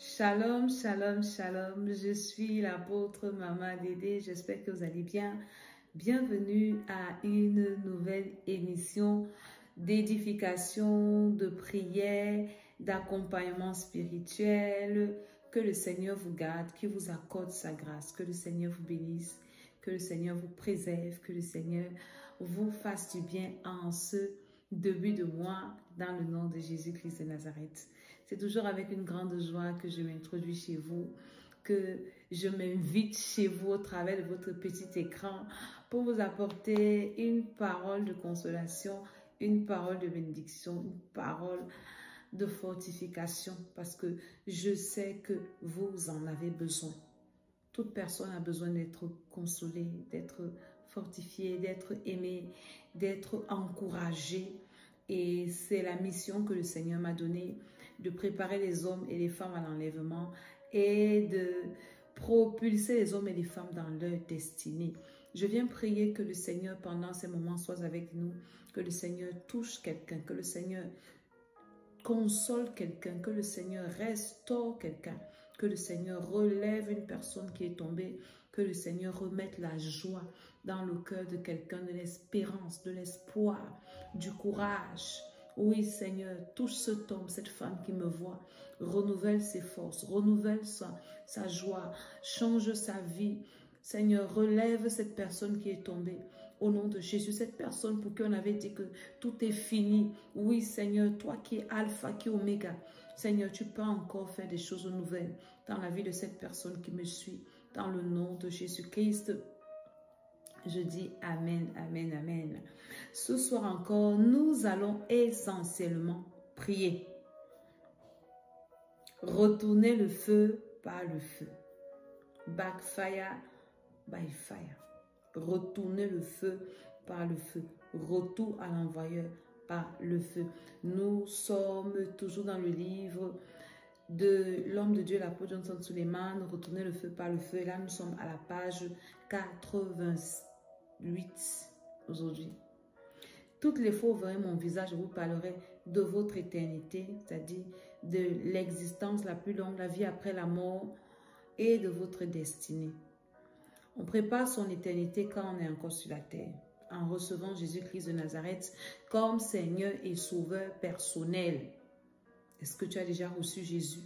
Shalom, shalom, shalom. Je suis l'apôtre Maman Dédé. J'espère que vous allez bien. Bienvenue à une nouvelle émission d'édification, de prière, d'accompagnement spirituel. Que le Seigneur vous garde, qu'il vous accorde sa grâce, que le Seigneur vous bénisse, que le Seigneur vous préserve, que le Seigneur vous fasse du bien en ce début de mois dans le nom de Jésus-Christ de Nazareth. C'est toujours avec une grande joie que je m'introduis chez vous, que je m'invite chez vous au travers de votre petit écran pour vous apporter une parole de consolation, une parole de bénédiction, une parole de fortification, parce que je sais que vous en avez besoin. Toute personne a besoin d'être consolée, d'être fortifiée, d'être aimée, d'être encouragée. Et c'est la mission que le Seigneur m'a donnée, de préparer les hommes et les femmes à l'enlèvement et de propulser les hommes et les femmes dans leur destinée. Je viens prier que le Seigneur, pendant ces moments, soit avec nous, que le Seigneur touche quelqu'un, que le Seigneur console quelqu'un, que le Seigneur restaure quelqu'un, que le Seigneur relève une personne qui est tombée, que le Seigneur remette la joie dans le cœur de quelqu'un, de l'espérance, de l'espoir, du courage. Oui, Seigneur, touche cet homme, cette femme qui me voit, renouvelle ses forces, renouvelle sa joie, change sa vie. Seigneur, relève cette personne qui est tombée. Au nom de Jésus, cette personne pour qui on avait dit que tout est fini. Oui, Seigneur, toi qui es Alpha, qui es Oméga. Seigneur, tu peux encore faire des choses nouvelles dans la vie de cette personne qui me suit. Dans le nom de Jésus-Christ, je dis Amen, Amen, Amen. Ce soir encore, nous allons essentiellement prier. Retourner le feu par le feu. Backfire by fire. Retourner le feu par le feu. Retour à l'envoyeur par le feu. Nous sommes toujours dans le livre de l'homme de Dieu, l'apôtre Johnson Suleiman, Retourner le feu par le feu. Et là, nous sommes à la page 88 aujourd'hui. Toutes les fois où vous verrez mon visage, je vous parlerai de votre éternité, c'est-à-dire de l'existence la plus longue, la vie après la mort et de votre destinée. On prépare son éternité quand on est encore sur la terre, en recevant Jésus-Christ de Nazareth comme Seigneur et Sauveur personnel. Est-ce que tu as déjà reçu Jésus?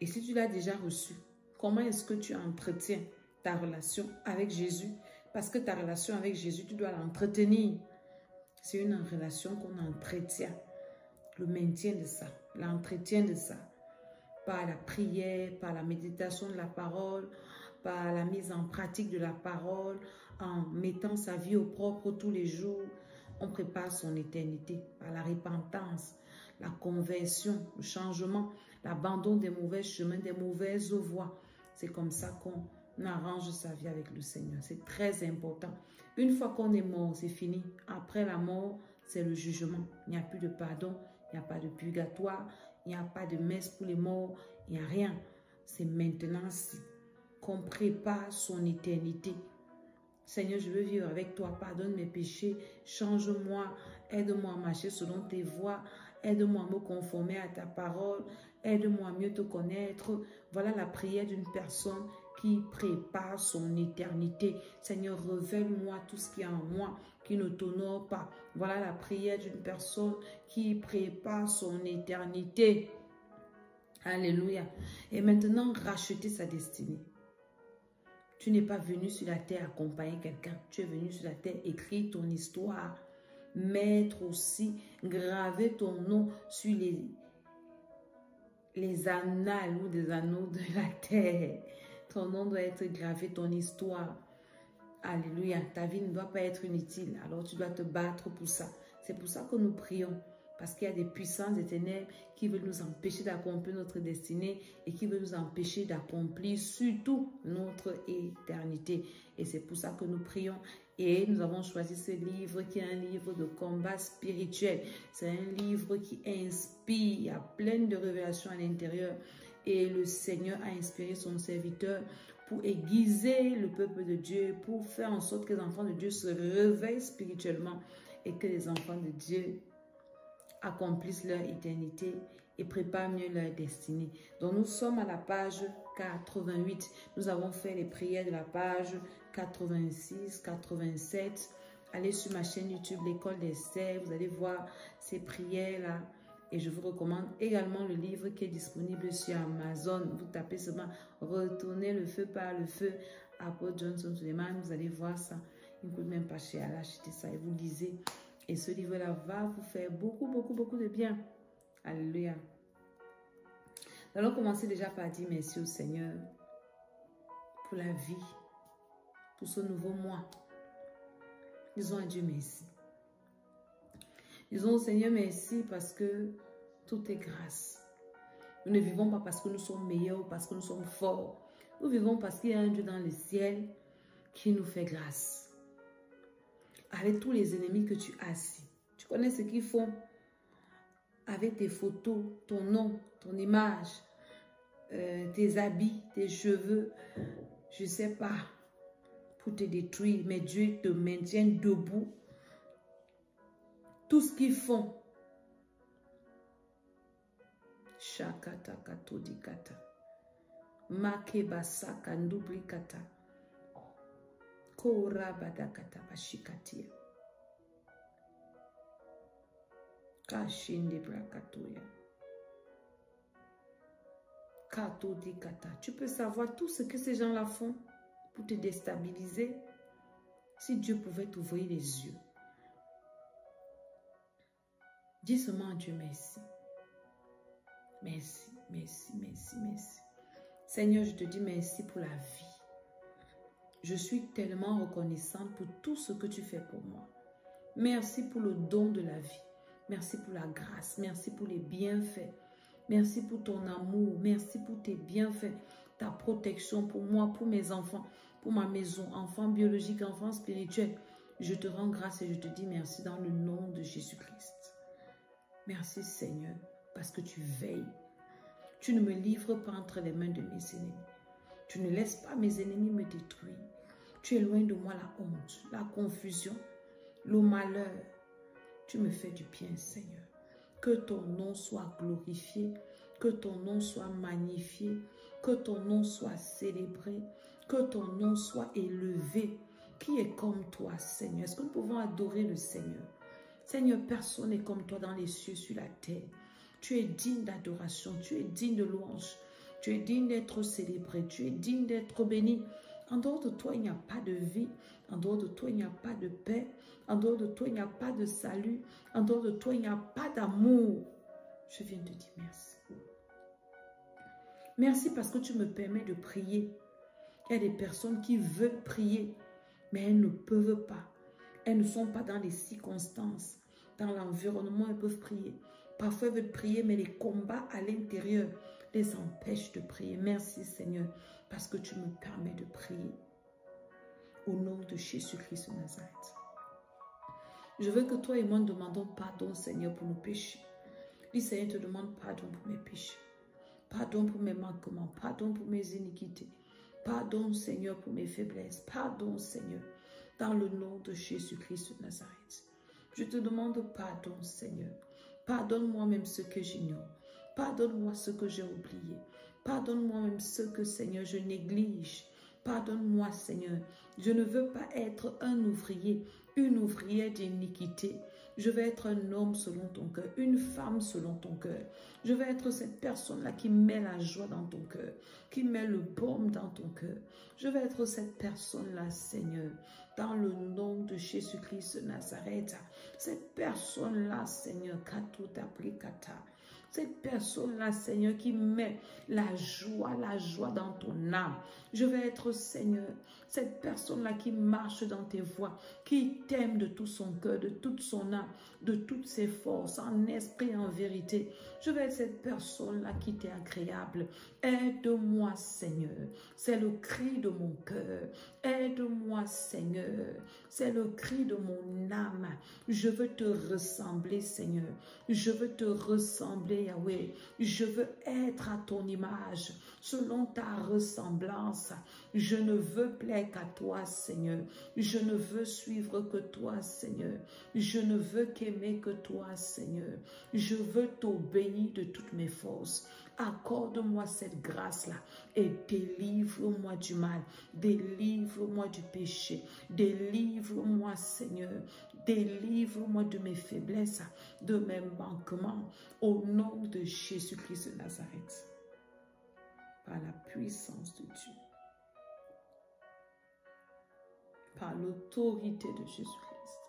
Et si tu l'as déjà reçu, comment est-ce que tu entretiens ta relation avec Jésus? Parce que ta relation avec Jésus, tu dois l'entretenir. C'est une relation qu'on entretient. Le maintien de ça, l'entretien de ça. Par la prière, par la méditation de la parole, par la mise en pratique de la parole, en mettant sa vie au propre tous les jours. On prépare son éternité par la repentance, la conversion, le changement, l'abandon des mauvais chemins, des mauvaises voies. C'est comme ça qu'on arrange sa vie avec le Seigneur. C'est très important. Une fois qu'on est mort, c'est fini. Après la mort, c'est le jugement. Il n'y a plus de pardon, il n'y a pas de purgatoire, il n'y a pas de messe pour les morts, il n'y a rien. C'est maintenant qu'on prépare son éternité. Seigneur, je veux vivre avec toi, pardonne mes péchés, change-moi, aide-moi à marcher selon tes voies, aide-moi à me conformer à ta parole, aide-moi à mieux te connaître. Voilà la prière d'une personne qui prépare son éternité. Seigneur, révèle-moi tout ce qui est en moi, qui ne t'honore pas. Voilà la prière d'une personne qui prépare son éternité. Alléluia. Et maintenant, racheter sa destinée. Tu n'es pas venu sur la terre accompagner quelqu'un. Tu es venu sur la terre écrire ton histoire. Mettre aussi, graver ton nom sur les annales ou des anneaux de la terre. Ton nom doit être gravé, ton histoire. Alléluia. Ta vie ne doit pas être inutile. Alors tu dois te battre pour ça. C'est pour ça que nous prions. Parce qu'il y a des puissances des ténèbres qui veulent nous empêcher d'accomplir notre destinée et qui veulent nous empêcher d'accomplir surtout notre éternité. Et c'est pour ça que nous prions. Et nous avons choisi ce livre qui est un livre de combat spirituel. C'est un livre qui inspire. Il y a plein de révélations à l'intérieur. Et le Seigneur a inspiré son serviteur pour aiguiser le peuple de Dieu, pour faire en sorte que les enfants de Dieu se réveillent spirituellement et que les enfants de Dieu accomplissent leur éternité et prépare mieux leur destinée. Donc nous sommes à la page 88. Nous avons fait les prières de la page 86, 87. Allez sur ma chaîne YouTube, l'école d'Esther. Vous allez voir ces prières-là. Et je vous recommande également le livre qui est disponible sur Amazon. Vous tapez seulement « Retourner le feu par le feu » Apôtre Johnson Suleiman. Vous allez voir ça. Il ne coûte même pas cher. Allez acheter ça et vous lisez. Et ce livre-là va vous faire beaucoup, beaucoup, beaucoup de bien. Alléluia. Nous allons commencer déjà par dire merci au Seigneur pour la vie, pour ce nouveau mois. Disons à Dieu merci. Disons au Seigneur merci parce que tout est grâce. Nous ne vivons pas parce que nous sommes meilleurs ou parce que nous sommes forts. Nous vivons parce qu'il y a un Dieu dans le ciel qui nous fait grâce. Avec tous les ennemis que tu as assis. Tu connais ce qu'ils font avec tes photos, ton nom, ton image, tes habits, tes cheveux, je ne sais pas, pour te détruire, mais Dieu te maintient debout. Tout ce qu'ils font. Shakata katodikata. Makebasa kandublikata. Korabadakata bashikatia. Kashinde brakatoya. Katodikata. Tu peux savoir tout ce que ces gens-là font pour te déstabiliser. Si Dieu pouvait t'ouvrir les yeux. Dis seulement à Dieu merci. Merci, merci, merci, merci. Seigneur, je te dis merci pour la vie. Je suis tellement reconnaissante pour tout ce que tu fais pour moi. Merci pour le don de la vie. Merci pour la grâce. Merci pour les bienfaits. Merci pour ton amour. Merci pour tes bienfaits. Ta protection pour moi, pour mes enfants, pour ma maison, enfants biologiques, enfants spirituels. Je te rends grâce et je te dis merci dans le nom de Jésus-Christ. Merci Seigneur, parce que tu veilles. Tu ne me livres pas entre les mains de mes ennemis. Tu ne laisses pas mes ennemis me détruire. Tu éloignes de moi la honte, la confusion, le malheur. Tu me fais du bien, Seigneur. Que ton nom soit glorifié, que ton nom soit magnifié, que ton nom soit célébré, que ton nom soit élevé. Qui est comme toi, Seigneur? Est-ce que nous pouvons adorer le Seigneur? Seigneur, personne n'est comme toi dans les cieux, sur la terre. Tu es digne d'adoration, tu es digne de louange, tu es digne d'être célébré, tu es digne d'être béni. En dehors de toi, il n'y a pas de vie. En dehors de toi, il n'y a pas de paix. En dehors de toi, il n'y a pas de salut. En dehors de toi, il n'y a pas d'amour. Je viens de te dire merci. Merci parce que tu me permets de prier. Il y a des personnes qui veulent prier, mais elles ne peuvent pas. Elles ne sont pas dans les circonstances, dans l'environnement, elles peuvent prier. Parfois, elles veulent prier, mais les combats à l'intérieur les empêchent de prier. Merci Seigneur, parce que tu me permets de prier. Au nom de Jésus-Christ de Nazareth. Je veux que toi et moi nous demandons pardon, Seigneur, pour nos péchés. Le Seigneur te demande pardon pour mes péchés. Pardon pour mes manquements. Pardon pour mes iniquités. Pardon, Seigneur, pour mes faiblesses. Pardon, Seigneur, dans le nom de Jésus-Christ de Nazareth. Je te demande pardon, Seigneur. Pardonne-moi même ce que j'ignore. Pardonne-moi ce que j'ai oublié. Pardonne-moi même ce que, Seigneur, je néglige. Pardonne-moi, Seigneur. Je ne veux pas être un ouvrier, une ouvrière d'iniquité. Je veux être un homme selon ton cœur, une femme selon ton cœur. Je veux être cette personne-là qui met la joie dans ton cœur, qui met le baume dans ton cœur. Je veux être cette personne-là, Seigneur, dans le nom de Jésus-Christ de Nazareth. Cette personne-là, Seigneur, cette personne-là, Seigneur, qui met la joie dans ton âme. Je veux être, Seigneur, cette personne-là qui marche dans tes voies, qui t'aime de tout son cœur, de toute son âme, de toutes ses forces, en esprit, en vérité. Je veux être cette personne-là qui t'est agréable. Aide-moi, Seigneur. C'est le cri de mon cœur. Aide-moi, Seigneur. C'est le cri de mon âme. Je veux te ressembler, Seigneur. Je veux te ressembler, Yahweh. Je veux être à ton image, selon ta ressemblance. Je ne veux plaire qu'à toi, Seigneur. Je ne veux suivre que toi, Seigneur. Je ne veux qu'aimer que toi, Seigneur. Je veux t'obéir de toutes mes forces. Accorde-moi cette grâce-là et délivre-moi du mal. Délivre-moi du péché. Délivre-moi, Seigneur. Délivre-moi de mes faiblesses, de mes manquements. Au nom de Jésus-Christ de Nazareth. Par la puissance de Dieu. Par l'autorité de Jésus-Christ.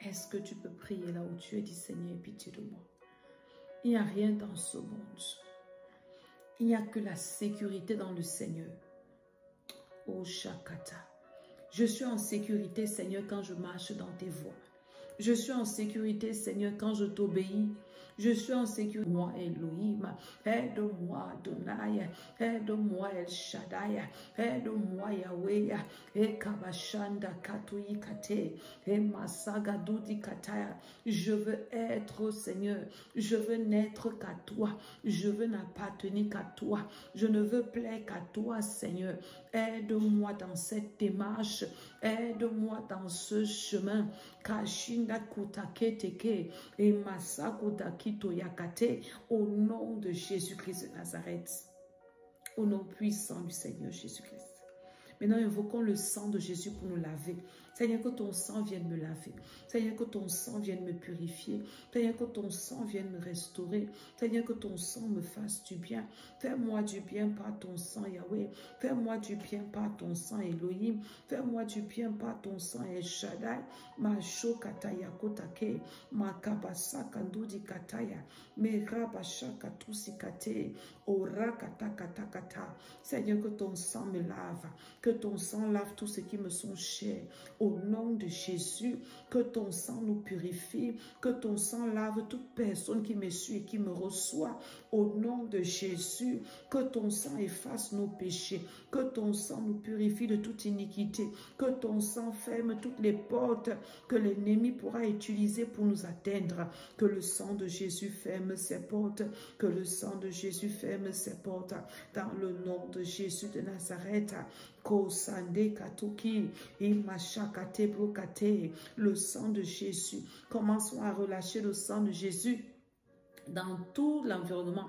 Est-ce que tu peux prier là où tu es, dit Seigneur, aie pitié de moi. Il n'y a rien dans ce monde. Il n'y a que la sécurité dans le Seigneur. Oh Shakata. Je suis en sécurité, Seigneur, quand je marche dans tes voies. Je suis en sécurité, Seigneur, quand je t'obéis. Je suis en sécurité. Moi, Elohim, aide-moi, Adonai, aide-moi, El Shaddai, aide-moi, Yahweh, Kabashanda Katui Kate, Masagadudi Kataya. Je veux être, Seigneur, je veux n'être qu'à toi, je veux n'appartenir qu'à toi, je ne veux plaire qu'à toi, Seigneur. Aide-moi dans cette démarche, aide-moi dans ce chemin. Kashinda Kutaketeke et Masakudakito Yakate, au nom de Jésus-Christ de Nazareth, au nom puissant du Seigneur Jésus-Christ. Maintenant, invoquons le sang de Jésus pour nous laver. Seigneur, que ton sang vienne me laver. Seigneur, que ton sang vienne me purifier. Seigneur, que ton sang vienne me restaurer. Seigneur, que ton sang me fasse du bien. Fais-moi du bien par ton sang, Yahweh. Fais-moi du bien par ton sang, Elohim. Fais-moi du bien par ton sang, El Shaddai. Macho kataya kotake. Makabasa kandudi kataya. Merabasha katusi kate. Ora kata kata kata. Seigneur, que ton sang me lave. Que ton sang lave tout ce qui me sont chers. Au nom de Jésus, que ton sang nous purifie, que ton sang lave toute personne qui me suit et qui me reçoit. Au nom de Jésus, que ton sang efface nos péchés, que ton sang nous purifie de toute iniquité, que ton sang ferme toutes les portes que l'ennemi pourra utiliser pour nous atteindre. Que le sang de Jésus ferme ses portes, que le sang de Jésus ferme ses portes. Dans le nom de Jésus de Nazareth, Kosande Katuki, Imashakate Brokate, le sang de Jésus. Commençons à relâcher le sang de Jésus dans tout l'environnement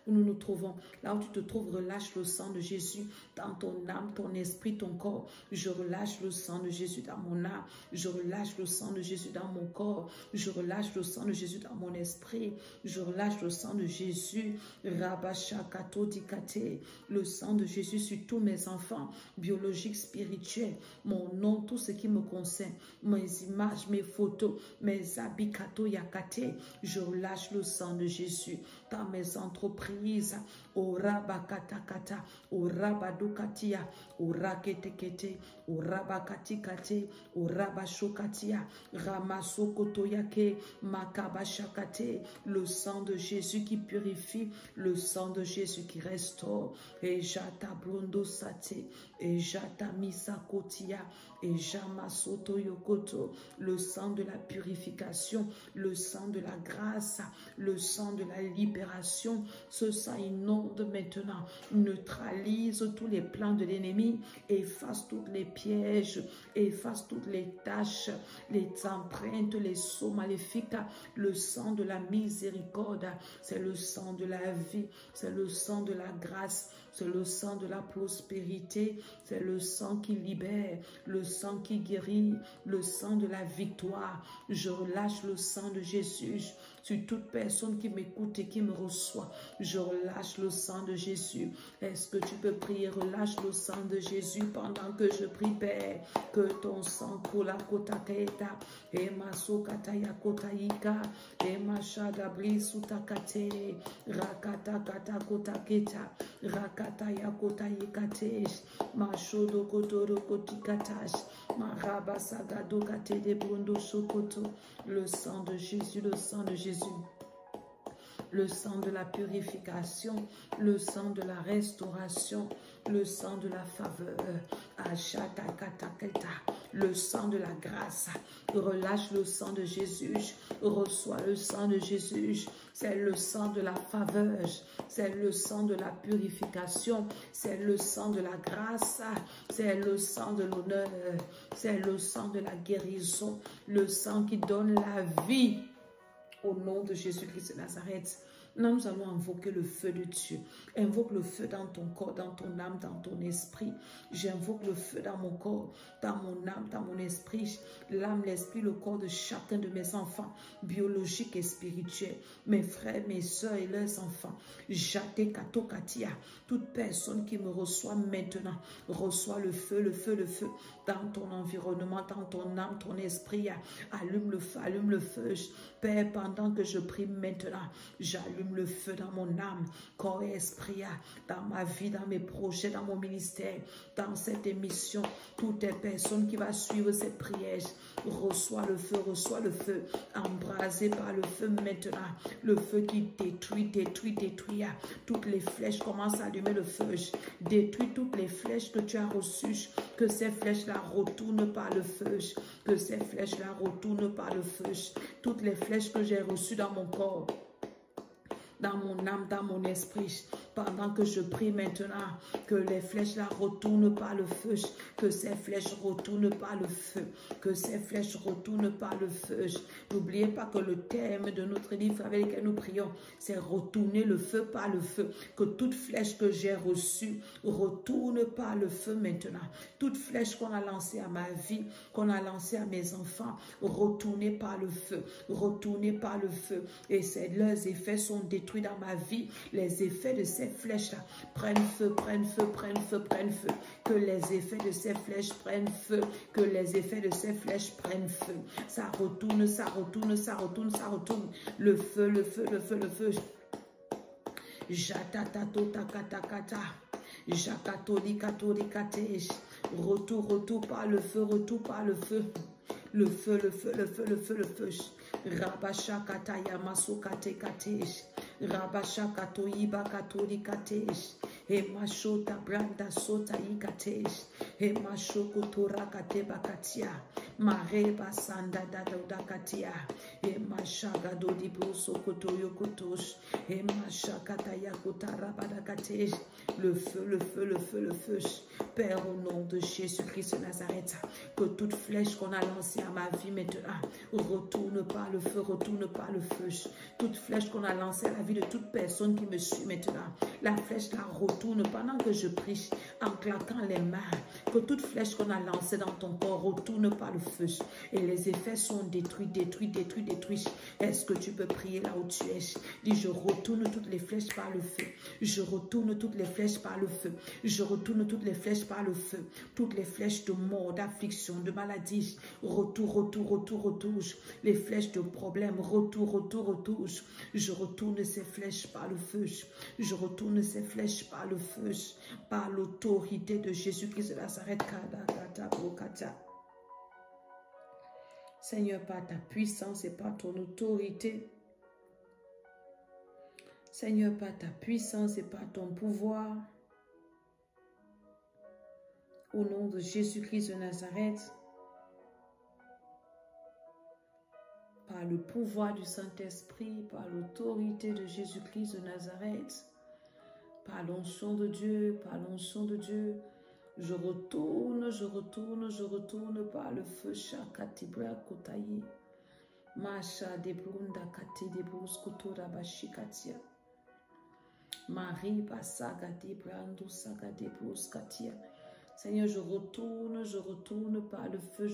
où nous nous trouvons. Là où tu te trouves, relâche le sang de Jésus dans ton âme, ton esprit, ton corps. Je relâche le sang de Jésus dans mon âme. Je relâche le sang de Jésus dans mon corps. Je relâche le sang de Jésus dans mon esprit. Je relâche le sang de Jésus. Rabashakato Dikate. Le sang de Jésus sur tous mes enfants, biologiques, spirituels, mon nom, tout ce qui me concerne, mes images, mes photos, mes habits, Kato Yakate. Je relâche le sang de Jésus dans mes entreprises. O rabakatakata, o rabadukatia, o raketekete, o rabakatikate, o rabashokatia, ramasokotoyake, makabashakate, le sang de Jésus qui purifie, le sang de Jésus qui restaure, et jata blondo sate, et jata misakotia, et jamasoto yokoto, le sang de la purification, le sang de la grâce, le sang de la libération. Ce sang inonde maintenant, neutralise tous les plans de l'ennemi, efface tous les pièges, efface toutes les tâches, les empreintes, les sceaux maléfiques. Le sang de la miséricorde, c'est le sang de la vie, c'est le sang de la grâce, c'est le sang de la prospérité, c'est le sang qui libère, le sang qui guérit, le sang de la victoire. Je relâche le sang de Jésus sur toute personne qui m'écoute et qui me reçoit. Je relâche le sang de Jésus. Est-ce que tu peux prier? Relâche le sang de Jésus pendant que je prie, Père. Que ton sang coule à kotaketa, et masokataya kotaika, et machadabri sutakate, rakata kata kotaketa, rakataya kotayikatesh, machodo kotoro kotikatash, marabasagado kate de brundo sokoto. Le sang de Jésus, le sang de Jésus. Le sang de la purification, le sang de la restauration, le sang de la faveur. Ashata kataketa, le sang de la grâce. Relâche le sang de Jésus. Reçois le sang de Jésus. C'est le sang de la faveur. C'est le sang de la purification. C'est le sang de la grâce. C'est le sang de l'honneur. C'est le sang de la guérison. Le sang qui donne la vie. Au nom de Jésus-Christ de Nazareth. Nous allons invoquer le feu de Dieu. Invoque le feu dans ton corps, dans ton âme, dans ton esprit. J'invoque le feu dans mon corps, dans mon âme, dans mon esprit. L'âme, l'esprit, le corps de chacun de mes enfants, biologiques et spirituels. Mes frères, mes soeurs et leurs enfants. Jate kato katia. Toute personne qui me reçoit maintenant, reçoit le feu, le feu, le feu. Dans ton environnement, dans ton âme, ton esprit. Allume le feu. Père, pendant que je prie maintenant, j'allume le feu dans mon âme, corps et esprit, dans ma vie, dans mes projets, dans mon ministère, dans cette émission. Toutes les personnes qui vont suivre cette prière, reçois le feu, embrasé par le feu maintenant. Le feu qui détruit. Toutes les flèches commencent à allumer le feu. Détruis toutes les flèches que tu as reçues. Que ces flèches-là retournent par le feu. Que ces flèches-là retournent par le feu. Toutes les flèches que j'ai reçues dans mon corps, dans mon âme, dans mon esprit, pendant que je prie maintenant, que les flèches là retournent par le feu, que ces flèches retournent par le feu, que ces flèches retournent par le feu. N'oubliez pas que le thème de notre livre avec lequel nous prions, c'est retourner le feu par le feu, que toute flèche que j'ai reçue retourne par le feu maintenant. Toute flèche qu'on a lancée à ma vie, qu'on a lancée à mes enfants, retournez par le feu, retournez par le feu, et leurs effets sont détruits dans ma vie. Les effets de ces flèches-là prennent feu. Que les effets de ces flèches prennent feu. Que les effets de ces flèches prennent feu. Ça retourne. Le feu. Jatatato takatakata. Jakatoli. Retour par le feu. Le feu. Rabashakata yamasukate katesh. Rabashakato iba katoli katesh. Hemashota branda sota ikatesh. Hemashoko torakate bakatia. Mareba sanda dadakatia. Hemashaga dodi broso kotoyo kotosh. Hemashakata yakotara badakatesh. Le feu. Père, au nom de Jésus-Christ de Nazareth, que toute flèche qu'on a lancée à ma vie maintenant retourne par le feu. Toute flèche qu'on a lancée à la vie de toute personne qui me suit maintenant, la flèche la retourne pendant que je prie en claquant les mains. Que toute flèche qu'on a lancée dans ton corps retourne par le feu et les effets sont détruits. Est-ce que tu peux prier là où tu es? Dis, je retourne toutes les flèches par le feu. Je retourne toutes les flèches par le feu. Je retourne toutes les flèches par le feu. Toutes les flèches de mort, d'affliction, de maladie. Retour. Les flèches de problème. Retour. Je retourne ces flèches par le feu. Je retourne ces flèches par le feu. Par l'autorité de Jésus-Christ de Nazareth. Seigneur, par ta puissance et par ton autorité. Seigneur, par ta puissance et par ton pouvoir. Au nom de Jésus-Christ de Nazareth. Par le pouvoir du Saint-Esprit, par l'autorité de Jésus-Christ de Nazareth, par l'onction de Dieu, je retourne par le feu. Shakatibra kotayi, Masha de brunda kati de brus kotora bashikatia, Marie basaga de brando saga de brus katia. Seigneur, je retourne par le feu,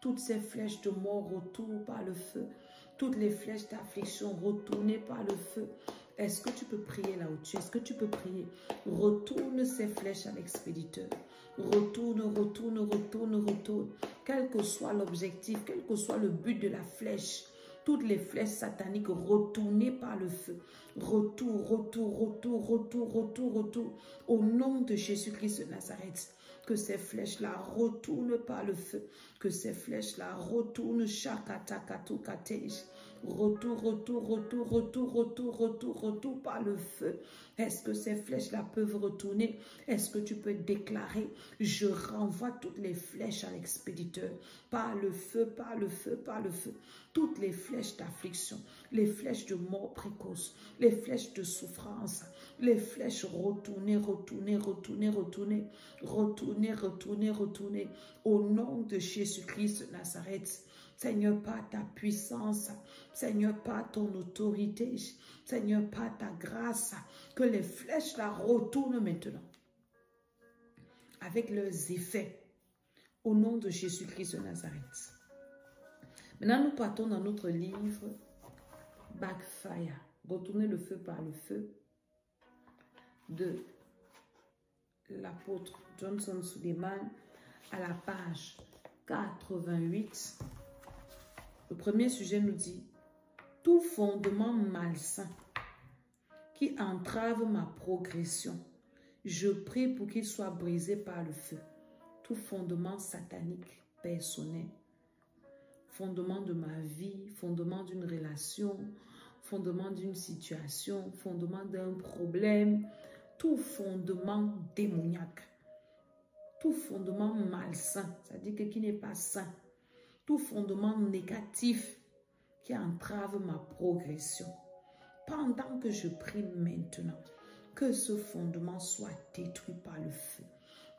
Toutes ces flèches de mort retournent par le feu. Toutes les flèches d'affliction retournées par le feu. Est-ce que tu peux prier là où tu es? Est-ce que tu peux prier? Retourne ces flèches à l'expéditeur. Retourne. Quel que soit l'objectif, quel que soit le but de la flèche, toutes les flèches sataniques retournées par le feu. Retour. Au nom de Jésus-Christ de Nazareth. Que ces flèches-là retournent par le feu. Que ces flèches-là retournent. Retour, retour, retour, retour, retour, retour, retour par le feu. Est-ce que ces flèches-là peuvent retourner? Est-ce que tu peux déclarer, je renvoie toutes les flèches à l'expéditeur, par le feu, par le feu, par le feu. Toutes les flèches d'affliction, les flèches de mort précoce, les flèches de souffrance, les flèches retourner, retourner, retourner, retourner, retourner, retourner, retourner. Au nom de Jésus-Christ de Nazareth, Seigneur, par ta puissance, Seigneur, par ton autorité, Seigneur, par ta grâce, que les flèches la retournent maintenant avec leurs effets au nom de Jésus-Christ de Nazareth. Maintenant, nous partons dans notre livre Backfire, retourner le feu par le feu, de l'apôtre Johnson Suleiman à la page 88. Le premier sujet nous dit « Tout fondement malsain qui entrave ma progression, je prie pour qu'il soit brisé par le feu. Tout fondement satanique, personnel, fondement de ma vie, fondement d'une relation, fondement d'une situation, fondement d'un problème, tout fondement démoniaque, tout fondement malsain, c'est-à-dire que qui n'est pas sain, tout fondement négatif qui entrave ma progression. Pendant que je prie maintenant, que ce fondement soit détruit par le feu.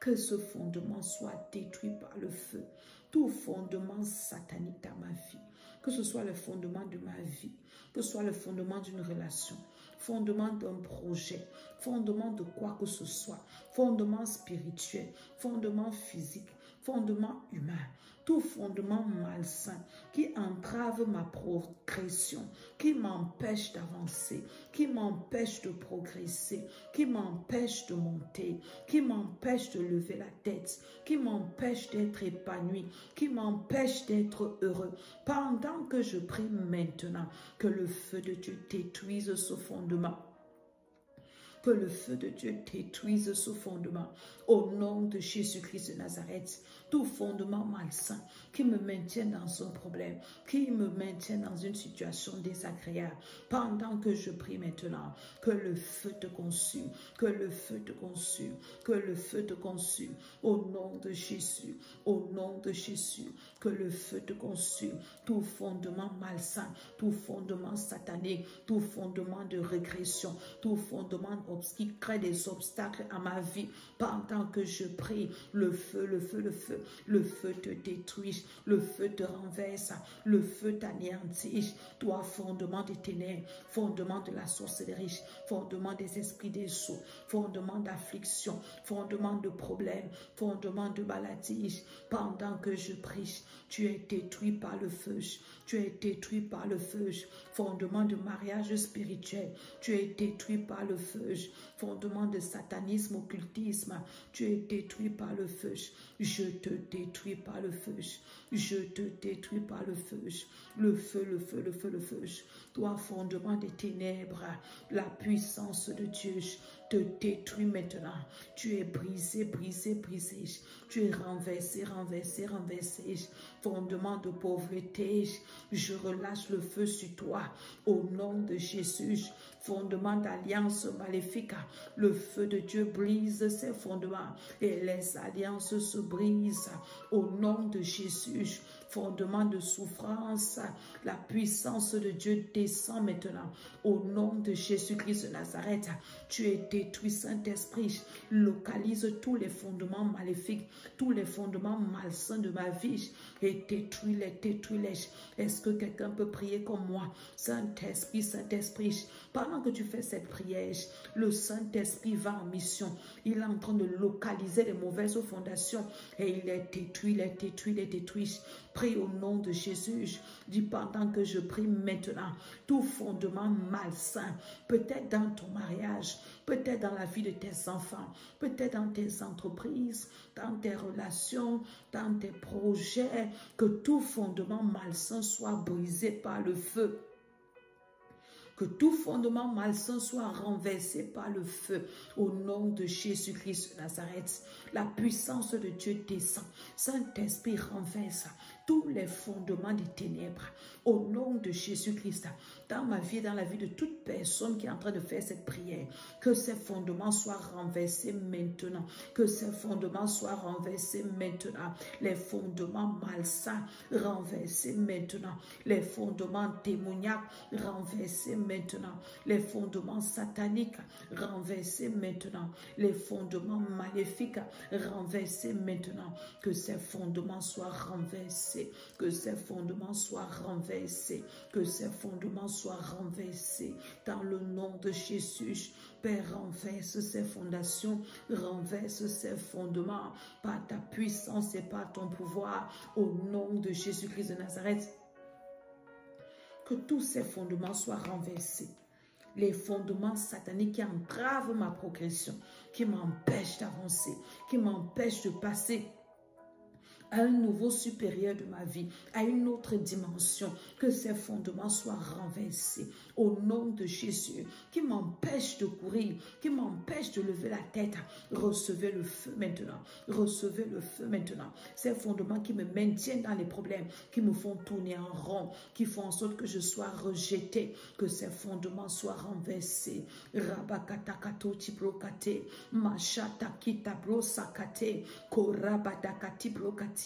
Que ce fondement soit détruit par le feu. Tout fondement satanique dans ma vie, que ce soit le fondement de ma vie, que ce soit le fondement d'une relation, fondement d'un projet, fondement de quoi que ce soit, fondement spirituel, fondement physique, fondement humain, tout fondement malsain qui entrave ma progression, qui m'empêche d'avancer, qui m'empêche de progresser, qui m'empêche de monter, qui m'empêche de lever la tête, qui m'empêche d'être épanoui, qui m'empêche d'être heureux. Pendant que je prie maintenant, que le feu de Dieu détruise ce fondement. Que le feu de Dieu détruise ce fondement. Au nom de Jésus-Christ de Nazareth, tout fondement malsain qui me maintient dans un problème, qui me maintient dans une situation désagréable, pendant que je prie maintenant, que le feu te consume, que le feu te consume, que le feu te consume. Au nom de Jésus, au nom de Jésus, que le feu te consume. Tout fondement malsain, tout fondement satanique, tout fondement de régression, tout fondement qui crée des obstacles à ma vie, pendant que je prie, le feu, le feu, le feu, le feu te détruit, le feu te renverse, le feu t'anéantit. Toi, fondement des ténèbres, fondement de la sorcellerie, fondement des esprits des sots, fondement d'affliction, fondement de problèmes, fondement de maladie, pendant que je prie, tu es détruit par le feu, tu es détruit par le feu, fondement de mariage spirituel, tu es détruit par le feu, fondement de satanisme, occultisme, tu es détruit par le feu. Je te détruis par le feu. Je te détruis par le feu. Le feu, le feu, le feu, le feu. Toi, fondement des ténèbres, la puissance de Dieu te détruit maintenant. Tu es brisé, brisé, brisé. Tu es renversé, renversé, renversé. Fondement de pauvreté, je relâche le feu sur toi. Au nom de Jésus, fondement d'alliance maléfique, le feu de Dieu brise ces fondements et les alliances se brisent. Au nom de Jésus, fondement de souffrance, la puissance de Dieu descend maintenant. Au nom de Jésus-Christ de Nazareth, tu es détruit, Saint-Esprit. Localise tous les fondements maléfiques, tous les fondements malsains de ma vie et détruis-les, détruis-les. Est-ce que quelqu'un peut prier comme moi? Saint-Esprit, Saint-Esprit, pendant que tu fais cette prière, le Saint-Esprit va en mission. Il est en train de localiser les mauvaises fondations et il les détruit, les détruit, les détruit. Prie au nom de Jésus. Dis pendant que je prie maintenant, tout fondement malsain, peut-être dans ton mariage, peut-être dans la vie de tes enfants, peut-être dans tes entreprises, dans tes relations, dans tes projets, que tout fondement malsain soit brisé par le feu. Que tout fondement malsain soit renversé par le feu. Au nom de Jésus-Christ de Nazareth, la puissance de Dieu descend. Saint-Esprit renverse tous les fondements des ténèbres, au nom de Jésus-Christ, dans ma vie, dans la vie de toute personne qui est en train de faire cette prière, que ces fondements soient renversés maintenant, que ces fondements soient renversés maintenant, les fondements malsains renversés maintenant, les fondements démoniaques renversés maintenant, les fondements sataniques renversés maintenant, les fondements maléfiques renversés maintenant, que ces fondements soient renversés, que ces fondements soient renversés, que ces fondements soient renversés dans le nom de Jésus. Père, renverse ces fondations, renverse ces fondements par ta puissance et par ton pouvoir au nom de Jésus-Christ de Nazareth. Que tous ces fondements soient renversés. Les fondements sataniques qui entravent ma progression, qui m'empêchent d'avancer, qui m'empêchent de passer à un niveau supérieur de ma vie, à une autre dimension, que ces fondements soient renversés au nom de Jésus, qui m'empêche de courir, qui m'empêche de lever la tête. Recevez le feu maintenant, recevez le feu maintenant. Ces fondements qui me maintiennent dans les problèmes, qui me font tourner en rond, qui font en sorte que je sois rejeté, que ces fondements soient renversés. Rabakatakato tibrokate, machata kitabro sakate, korabadakati brokate.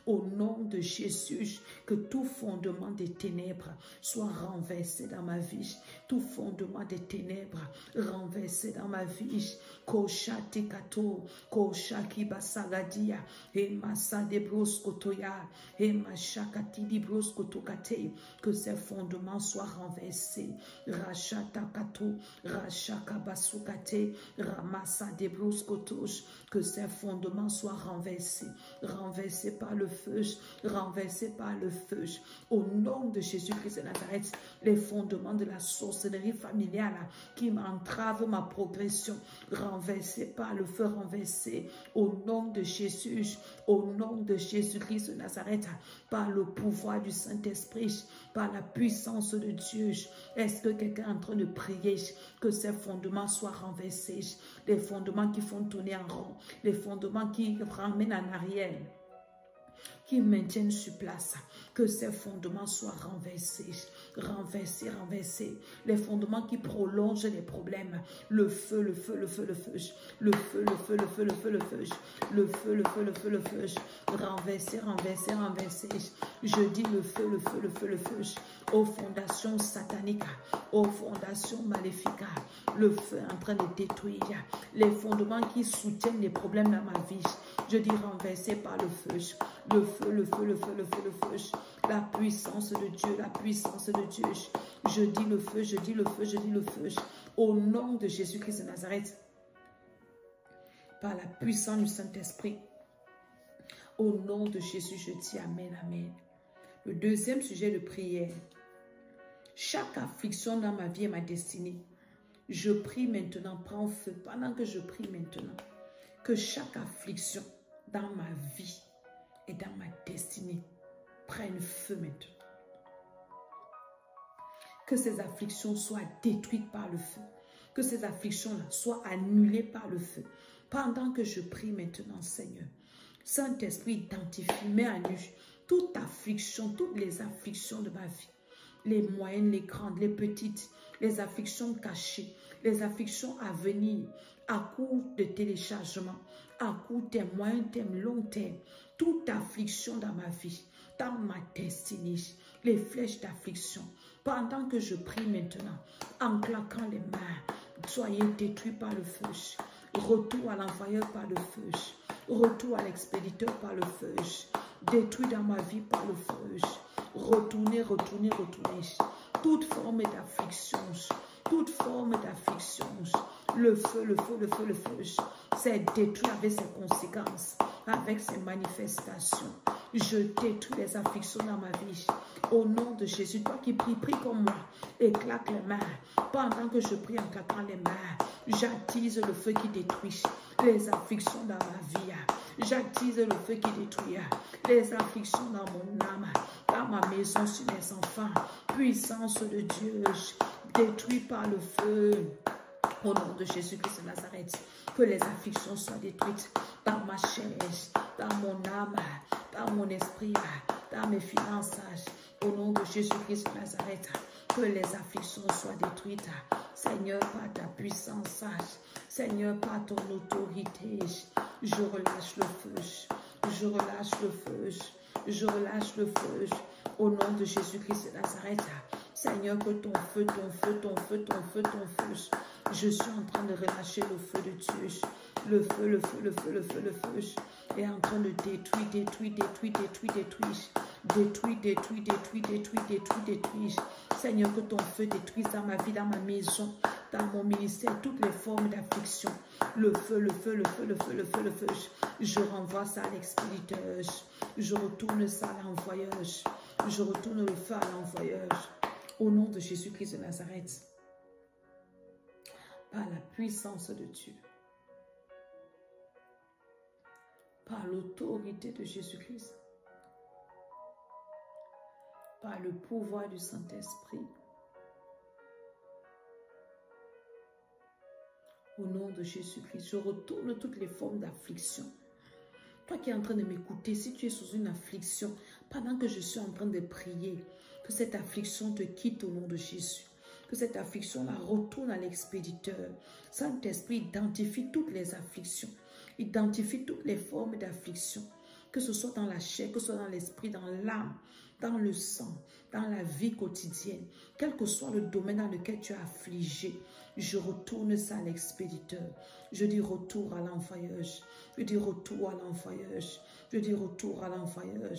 Au nom de Jésus, que tout fondement des ténèbres soit renversé dans ma vie. Tout fondement des ténèbres renversé dans ma vie. Koshati kato, koshaki basagadia, et massa de broskotoya, et machakati di broskotokate. Que ces fondements soient renversés. Rachata kato, rachaka basukate, ramassa de broskotosh. Que ces fondements soient renversés. Renversés par le feu, renversé par le feu. Au nom de Jésus-Christ de Nazareth, les fondements de la sorcellerie familiale qui m'entravent ma progression, renversés par le feu, renversé. Au nom de Jésus, au nom de Jésus-Christ de Nazareth, par le pouvoir du Saint-Esprit, par la puissance de Dieu. Est-ce que quelqu'un est en train de prier que ces fondements soient renversés? Les fondements qui font tourner en rond, les fondements qui ramènent en arrière, qui maintiennent sur place, que ces fondements soient renversés, renversés, renversés. Les fondements qui prolongent les problèmes, le feu, le feu, le feu, le feu, le feu, le feu, le feu, le feu, le feu, le feu, le feu, le feu, le feu, renversé, renversé, renversé. Je dis le feu, le feu, le feu, le feu, aux fondations sataniques, aux fondations maléfiques, le feu est en train de détruire les fondements qui soutiennent les problèmes dans ma vie. Je dis renversé par le feu, le feu, le feu, le feu, le feu, le feu, la puissance de Dieu, la puissance de Dieu. Je dis le feu, je dis le feu, je dis le feu. Au nom de Jésus-Christ de Nazareth, par la puissance du Saint-Esprit, au nom de Jésus, je dis Amen, Amen. Le deuxième sujet de prière, chaque affliction dans ma vie et ma destinée, je prie maintenant, prends feu, pendant que je prie maintenant, que chaque affliction dans ma vie et dans ma destinée prenne feu maintenant. Que ces afflictions soient détruites par le feu. Que ces afflictions-là soient annulées par le feu. Pendant que je prie maintenant, Seigneur, Saint-Esprit, identifie, mets à nu toute affliction, toutes les afflictions de ma vie. Les moyennes, les grandes, les petites, les afflictions cachées, les afflictions à venir, à court de téléchargement, à court terme, moyen terme, long terme, toute affliction dans ma vie, dans ma destinée, les flèches d'affliction. Pendant que je prie maintenant, en claquant les mains, soyez détruits par le feu. Retour à l'envoyeur par le feu. Retour à l'expéditeur par le feu. Détruit dans ma vie par le feu. Retournez, retournez, retournez. Toute forme d'affliction, toute forme d'affliction, le feu, le feu, le feu, le feu, c'est détruit avec ses conséquences, avec ses manifestations. Je détruis les afflictions dans ma vie. Au nom de Jésus, toi qui prie, prie comme moi et claque les mains. Pendant que je prie en claquant les mains, j'attise le feu qui détruit les afflictions dans ma vie. J'attise le feu qui détruit les afflictions dans mon âme, dans ma maison, sur mes enfants. Puissance de Dieu, détruit par le feu. Au nom de Jésus-Christ de Nazareth, que les afflictions soient détruites dans ma chair, dans mon âme, dans mon esprit. dans mes finances, au nom de Jésus-Christ de Nazareth, que les afflictions soient détruites, Seigneur, par ta puissance, Seigneur, par ton autorité, je relâche le feu, je relâche le feu, je relâche le feu, au nom de Jésus-Christ de Nazareth, Seigneur, que ton feu, ton feu, ton feu, ton feu, ton feu, je suis en train de relâcher le feu de Dieu, le feu, le feu, le feu, le feu, le feu, est en train de détruire, détruire, détruire, détruire, détruire, détruire, détruire, détruire, détruire, détruire, détruire. Seigneur, que ton feu détruise dans ma vie, dans ma maison, dans mon ministère, toutes les formes d'affliction. Le feu, le feu, le feu, le feu, le feu, le feu. Je renvoie ça à l'expéditeur. Je retourne ça à l'envoyeur. Je retourne le feu à l'envoyeur. Au nom de Jésus-Christ de Nazareth. Par la puissance de Dieu. Par l'autorité de Jésus-Christ. Par le pouvoir du Saint-Esprit. Au nom de Jésus-Christ, je retourne toutes les formes d'affliction. Toi qui es en train de m'écouter, si tu es sous une affliction, pendant que je suis en train de prier, que cette affliction te quitte au nom de Jésus. Que cette affliction-là retourne à l'expéditeur. Saint-Esprit, identifie toutes les afflictions. Identifie toutes les formes d'affliction. Que ce soit dans la chair, que ce soit dans l'esprit, dans l'âme, dans le sang, dans la vie quotidienne. Quel que soit le domaine dans lequel tu es affligé, je retourne ça à l'expéditeur. Je dis retour à l'envoyeur. Je dis retour à l'envoyeur. Je dis retour à l'envoyeur.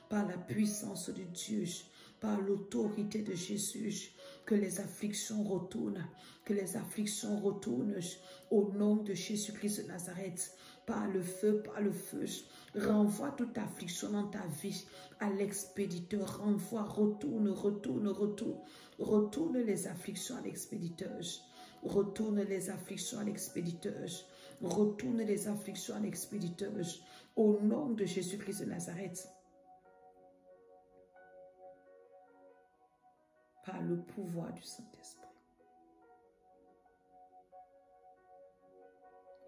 Par la puissance de Dieu, par l'autorité de Jésus, que les afflictions retournent, que les afflictions retournent au nom de Jésus-Christ de Nazareth, par le feu, renvoie toute affliction dans ta vie à l'expéditeur, renvoie, retourne, retourne, retourne, retourne les afflictions à l'expéditeur, retourne les afflictions à l'expéditeur, retourne les afflictions à l'expéditeur, au nom de Jésus-Christ de Nazareth. Par le pouvoir du Saint-Esprit.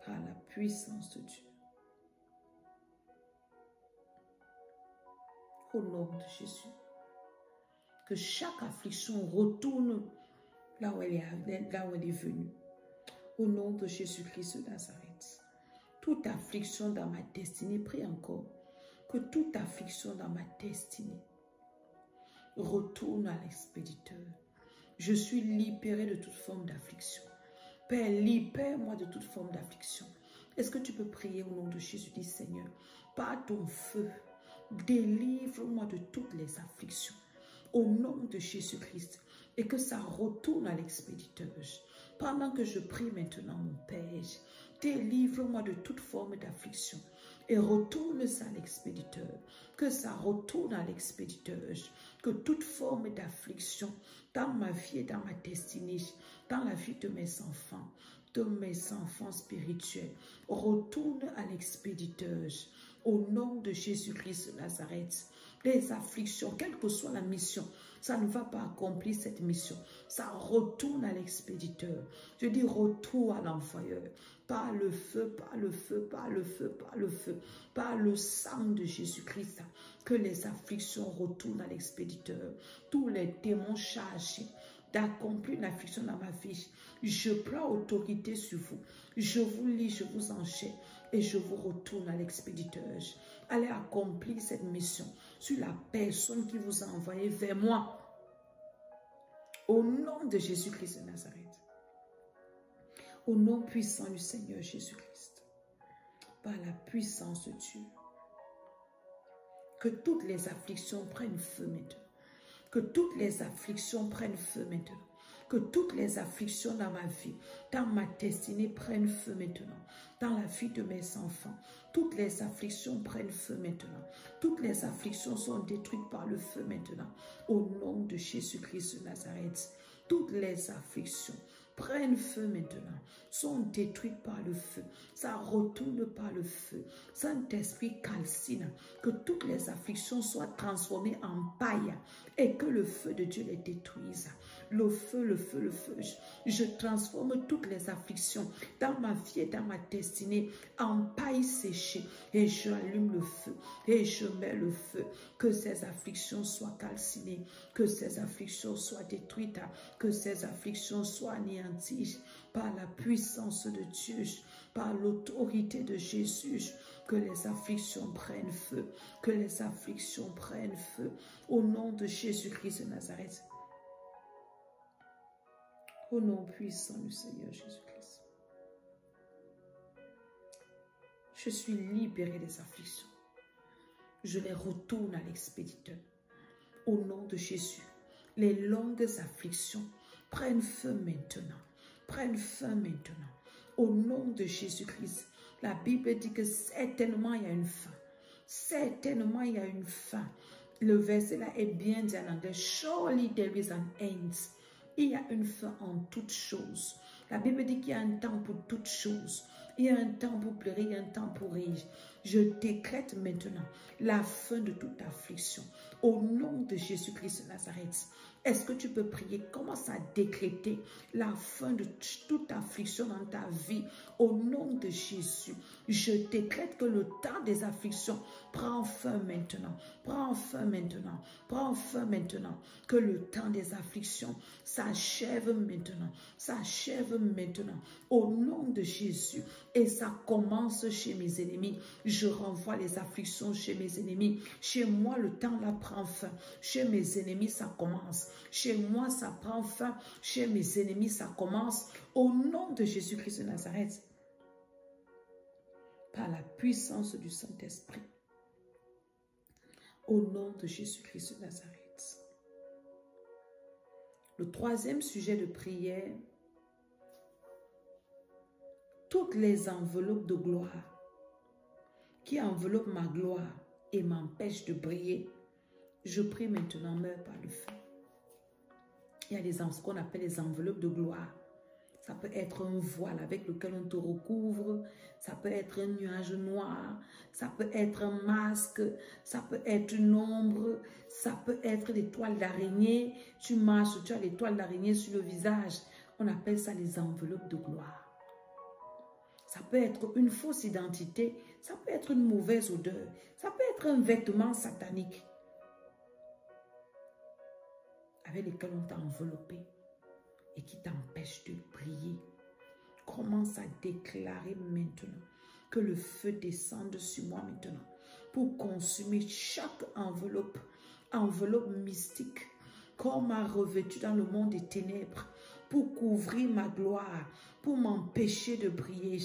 Par la puissance de Dieu. Au nom de Jésus. Que chaque affliction retourne là où elle est venue. Au nom de Jésus-Christ de Nazareth. Toute affliction dans ma destinée, prie encore. Que toute affliction dans ma destinée retourne à l'expéditeur. Je suis libéré de toute forme d'affliction. Père, libère-moi de toute forme d'affliction. Est-ce que tu peux prier au nom de Jésus? Dis Seigneur, par ton feu, délivre-moi de toutes les afflictions. Au nom de Jésus-Christ. Et que ça retourne à l'expéditeur. Pendant que je prie maintenant, mon Père, délivre-moi de toute forme d'affliction. Et retourne ça à l'expéditeur. Que ça retourne à l'expéditeur. Que toute forme d'affliction dans ma vie et dans ma destinée, dans la vie de mes enfants spirituels, retourne à l'expéditeur. Au nom de Jésus-Christ de Nazareth, les afflictions, quelle que soit la mission, ça ne va pas accomplir cette mission. Ça retourne à l'expéditeur. Je dis retour à l'envoyeur. Par le feu, par le feu, par le feu, par le feu, par le sang de Jésus-Christ, que les afflictions retournent à l'expéditeur. Tous les démons chargés d'accomplir une affliction dans ma vie, je prends autorité sur vous. Je vous lis, je vous enchaîne et je vous retourne à l'expéditeur. Allez accomplir cette mission sur la personne qui vous a envoyé vers moi. Au nom de Jésus-Christ de Nazareth. Au nom puissant du Seigneur Jésus-Christ. Par la puissance de Dieu. Que toutes les afflictions prennent feu maintenant. Que toutes les afflictions prennent feu maintenant. Que toutes les afflictions dans ma vie, dans ma destinée prennent feu maintenant. Dans la vie de mes enfants, toutes les afflictions prennent feu maintenant. Toutes les afflictions sont détruites par le feu maintenant. Au nom de Jésus-Christ de Nazareth, toutes les afflictions, prennent feu maintenant, sont détruites par le feu, ça retourne par le feu. Saint-Esprit calcine, que toutes les afflictions soient transformées en paille et que le feu de Dieu les détruise. Le feu, le feu, le feu. Je transforme toutes les afflictions dans ma vie et dans ma destinée en paille séchée et je allume le feu et je mets le feu. Que ces afflictions soient calcinées, que ces afflictions soient détruites, que ces afflictions soient anéanties par la puissance de Dieu, par l'autorité de Jésus. Que les afflictions prennent feu, que les afflictions prennent feu au nom de Jésus-Christ de Nazareth. Au nom puissant du Seigneur Jésus-Christ. Je suis libérée des afflictions. Je les retourne à l'expéditeur. Au nom de Jésus, les longues afflictions prennent feu maintenant. Prennent feu maintenant. Au nom de Jésus-Christ, la Bible dit que certainement il y a une fin. Certainement il y a une fin. Le verset là est bien dit en anglais. Surely there is an end. Il y a une fin en toutes choses. La Bible dit qu'il y a un temps pour toutes choses. Il y a un temps pour pleurer, il y a un temps pour rire. Je décrète maintenant la fin de toute affliction. Au nom de Jésus-Christ de Nazareth. Est-ce que tu peux prier? Commence à décréter la fin de toute affliction dans ta vie. Au nom de Jésus, je décrète que le temps des afflictions prend fin maintenant. Prend fin maintenant. Prend fin maintenant. Que le temps des afflictions s'achève maintenant. S'achève maintenant. Au nom de Jésus. Et ça commence chez mes ennemis. Je renvoie les afflictions chez mes ennemis. Chez moi, le temps là prend fin. Chez mes ennemis, ça commence. Chez moi, ça prend fin. Chez mes ennemis, ça commence. Au nom de Jésus-Christ de Nazareth. Par la puissance du Saint-Esprit. Au nom de Jésus-Christ de Nazareth. Le troisième sujet de prière. Toutes les enveloppes de gloire qui enveloppent ma gloire et m'empêchent de briller, je prie maintenant, meurs par le feu. Il y a ce qu'on appelle les enveloppes de gloire. Ça peut être un voile avec lequel on te recouvre, ça peut être un nuage noir, ça peut être un masque, ça peut être une ombre, ça peut être des toiles d'araignée. Tu marches, tu as les toiles d'araignée sur le visage. On appelle ça les enveloppes de gloire. Ça peut être une fausse identité, ça peut être une mauvaise odeur, ça peut être un vêtement satanique avec lequel on t'a enveloppé et qui t'empêche de briller. Commence à déclarer maintenant que le feu descende sur moi maintenant pour consumer chaque enveloppe mystique qu'on m'a revêtue dans le monde des ténèbres, pour couvrir ma gloire, pour m'empêcher de briller.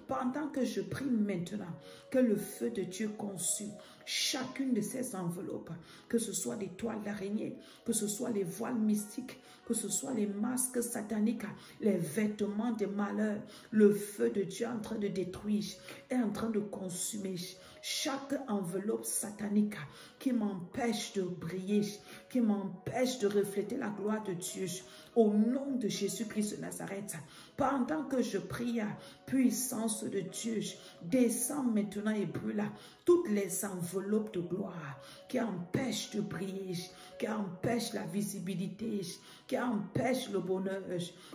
Pendant que je prie maintenant, que le feu de Dieu consume chacune de ces enveloppes, que ce soit des toiles d'araignée, que ce soit les voiles mystiques, que ce soit les masques sataniques, les vêtements des malheurs, le feu de Dieu est en train de détruire, est en train de consumer chaque enveloppe satanique qui m'empêche de briller, qui m'empêche de refléter la gloire de Dieu. Au nom de Jésus-Christ de Nazareth, pendant que je prie, puissance de Dieu, descends maintenant et brûle toutes les enveloppes de gloire qui empêchent de briller, qui empêchent la visibilité, qui empêchent le bonheur.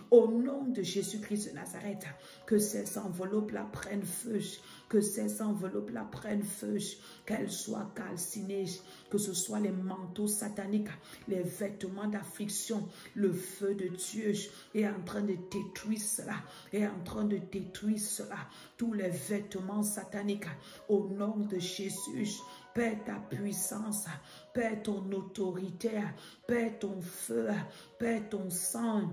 Au nom de Jésus-Christ de Nazareth, que ces enveloppes-là prennent feu, que ces enveloppes-là prennent feu, qu'elles soient calcinées, que ce soit les manteaux sataniques, les vêtements d'affliction. Le feu de Dieu est en train de détruire cela, est en train de détruire cela, tous les vêtements sataniques. Au nom de Jésus, Père, ta puissance, Père, ton autorité, Père, ton feu, Père, ton sang.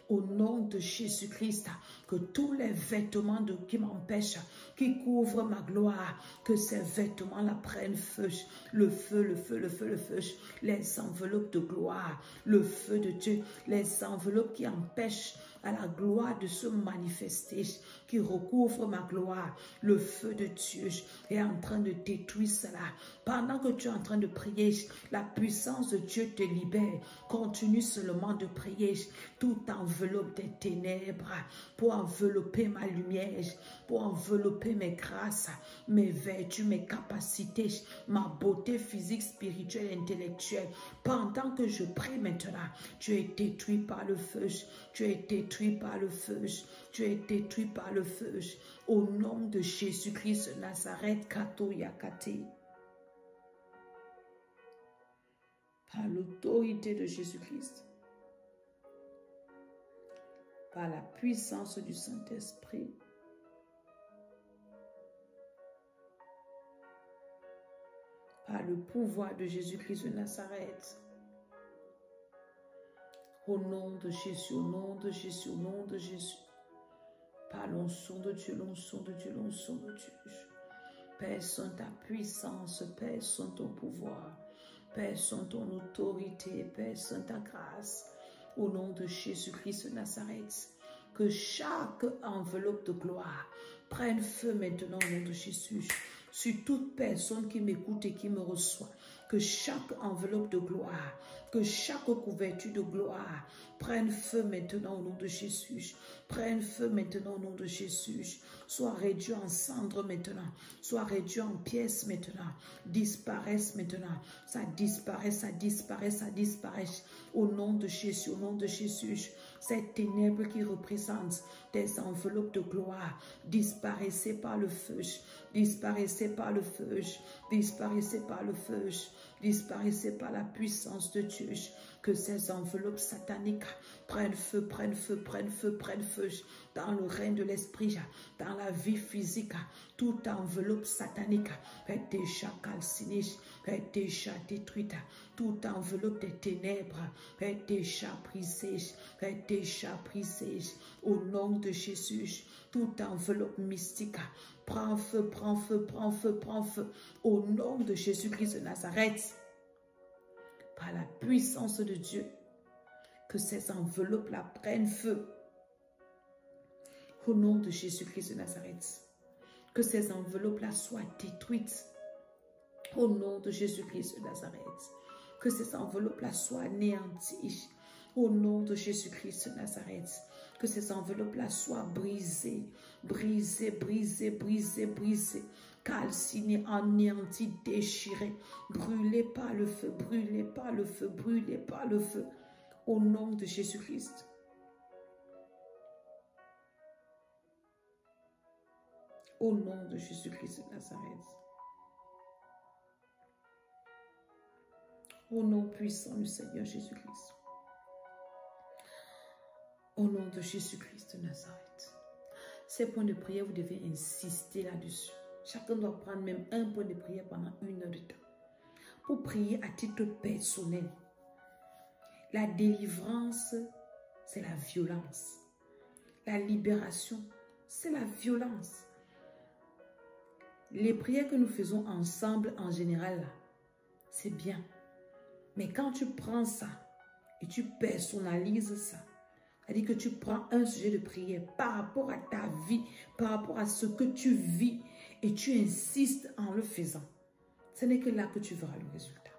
Au nom de Jésus-Christ, que tous les vêtements qui m'empêchent, qui couvrent ma gloire, que ces vêtements-là prennent feu. Le feu, le feu, le feu, le feu. Les enveloppes de gloire, le feu de Dieu, les enveloppes qui empêchent à la gloire de se manifester, qui recouvre ma gloire. Le feu de Dieu est en train de détruire cela. Pendant que tu es en train de prier, la puissance de Dieu te libère. Continue seulement de prier. Tout enveloppe des ténèbres pour envelopper ma lumière, pour envelopper mes grâces, mes vertus, mes capacités, ma beauté physique, spirituelle, intellectuelle. Pendant que je prie maintenant, tu es détruit par le feu. Tu es détruit par le feu. Tu es détruit par le feu. Au nom de Jésus-Christ de Nazareth, Kato Yakate. Par l'autorité de Jésus-Christ. Par la puissance du Saint-Esprit. Par le pouvoir de Jésus-Christ de Nazareth. Au nom de Jésus, au nom de Jésus, au nom de Jésus. Par l'onction de Dieu, l'onction de Dieu, l'onction de Dieu. Père Saint, ta puissance, Père Saint, ton pouvoir. Père Saint, ton autorité, Père Saint, ta grâce. Au nom de Jésus-Christ de Nazareth. Que chaque enveloppe de gloire prenne feu maintenant au nom de Jésus. Sur toute personne qui m'écoute et qui me reçoit. Que chaque enveloppe de gloire, que chaque couverture de gloire prenne feu maintenant au nom de Jésus. Prenne feu maintenant au nom de Jésus. Soit réduit en cendres maintenant. Soit réduit en pièces maintenant. Disparaisse maintenant. Ça disparaît, ça disparaît, ça disparaît. Au nom de Jésus, au nom de Jésus. Cette ténèbre qui représente des enveloppes de gloire. Disparaissez par le feu. Disparaissez par le feu. Disparaissez par le feu. Disparaissez par la puissance de Dieu. Que ces enveloppes sataniques prennent feu, prennent feu, prennent feu, prennent feu dans le règne de l'esprit, dans la vie physique. Toute enveloppe satanique est déjà calcinée, est déjà détruite. Toute enveloppe des ténèbres est déjà brisée, est déjà brisée. Au nom de Jésus, toute enveloppe mystique prend feu, prend feu, prend feu, prend feu. Au nom de Jésus-Christ de Nazareth, par la puissance de Dieu, que ces enveloppes-là prennent feu. Au nom de Jésus-Christ de Nazareth, que ces enveloppes-là soient détruites. Au nom de Jésus-Christ de Nazareth, que ces enveloppes-là soient anéanties. Au nom de Jésus-Christ de Nazareth, que ces enveloppes-là soient brisées, brisées, brisées, brisées, brisées, calcinées, anéanties, déchirées, brûlées par le feu, brûlées par le feu, brûlées par le feu. Au nom de Jésus-Christ. Au nom de Jésus-Christ de Nazareth. Au nom puissant du Seigneur Jésus-Christ. Au nom de Jésus-Christ de Nazareth. Ces points de prière, vous devez insister là-dessus. Chacun doit prendre même un point de prière pendant 1 heure de temps. Pour prier à titre personnel. La délivrance, c'est la violence. La libération, c'est la violence. Les prières que nous faisons ensemble en général, c'est bien. Mais quand tu prends ça et tu personnalises ça, c'est-à-dire que tu prends un sujet de prière par rapport à ta vie, par rapport à ce que tu vis et tu insistes en le faisant, ce n'est que là que tu verras le résultat.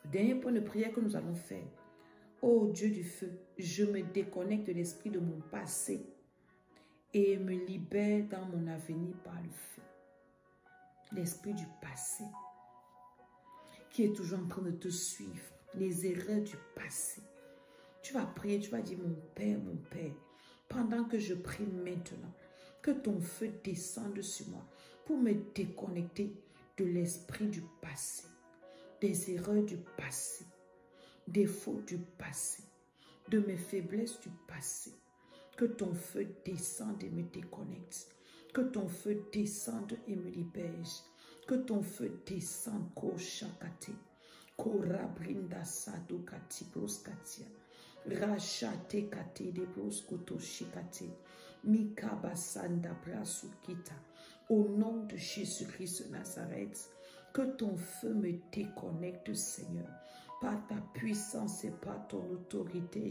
Le dernier point de prière que nous allons faire. Ô Dieu du feu, je me déconnecte de l'esprit de mon passé et me libère dans mon avenir par le feu. L'esprit du passé qui est toujours en train de te suivre, les erreurs du passé. Tu vas prier, tu vas dire, mon Père, pendant que je prie maintenant, que ton feu descende sur moi pour me déconnecter de l'esprit du passé, des erreurs du passé, des fautes du passé, de mes faiblesses du passé. Que ton feu descende et me déconnecte. Que ton feu descende et me libère. Que ton feu descende, Koshakate, Korabrinda Sado Kati Broskatia, Rachate Kate de Broskoto Shikate, Mikabasanda Brasukita. Au nom de Jésus-Christ de Nazareth, que ton feu me déconnecte, Seigneur. par ta puissance et par ton autorité.